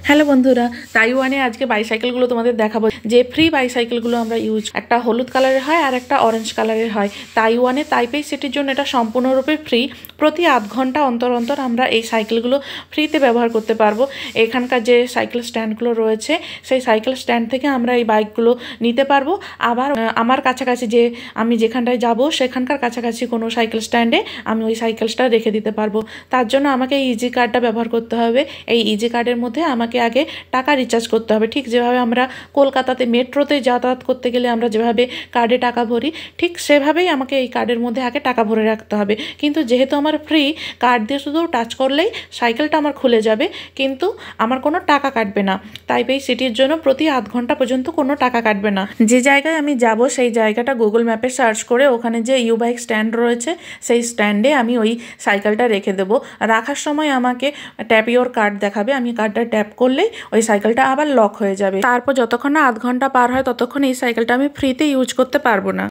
Hello বন্ধুরা, তাইওয়ানে আজকে বাইসাইকেলগুলো তোমাদের দেখাবো যে ফ্রি বাইসাইকেলগুলো আমরা ইউজ, একটা হলুদ কালারের হয় আর একটা অরেঞ্জ কালারের হয়। তাইওয়ানে তাইপেই সিটির জন্য এটা সম্পূর্ণরূপে ফ্রি। প্রতি আধ ঘন্টা অন্তর অন্তর আমরা এই সাইকেলগুলো ফ্রিতে ব্যবহার করতে পারবো। এখানকার যে সাইকেল স্ট্যান্ডগুলো রয়েছে সেই সাইকেল স্ট্যান্ড থেকে আমরা এই বাইকগুলো নিতে পারবো। আবার আমার কাছাকাছি যে আমি যেখানটায় যাব সেখানকার কাছাকাছি কোনো সাইকেল স্ট্যান্ডে আমি ওই সাইকেলটা রেখে দিতে পারবো। তার জন্য আমাকে এই ইজি কার্ডটা ব্যবহার করতে হবে। এই ইজি কার্ডের মধ্যে আমাকে আগে টাকা রিচার্জ করতে হবে। ঠিক যেভাবে আমরা কলকাতাতে মেট্রোতে যাতায়াত করতে গেলে আমরা যেভাবে কার্ডে টাকা ভরি, ঠিক সেভাবেই আমাকে এই কার্ডের মধ্যে আগে টাকা ভরে রাখতে হবে। কিন্তু যেহেতু আমার ফ্রি, কার্ড দিয়ে শুধু টাচ করলেই সাইকেলটা আমার খুলে যাবে, কিন্তু আমার কোনো টাকা কাটবে না। তাইপেই সিটির জন্য প্রতি আধ ঘন্টা পর্যন্ত কোনো টাকা কাটবে না। যে জায়গায় আমি যাব সেই জায়গাটা গুগল ম্যাপে সার্চ করে ওখানে যে ইউ বাইক স্ট্যান্ড রয়েছে সেই স্ট্যান্ডে আমি ওই সাইকেলটা রেখে দেবো। রাখার সময় আমাকে ট্যাপ ইওর কার্ড দেখাবে, আমি কার্ডটা ট্যাপ করলেই ওই সাইকেলটা আবার লক হয়ে যাবে। তারপর যতক্ষণ না আধ ঘন্টা পার হয় ততক্ষণ এই সাইকেলটা আমি ফ্রিতে ইউজ করতে পারবো না।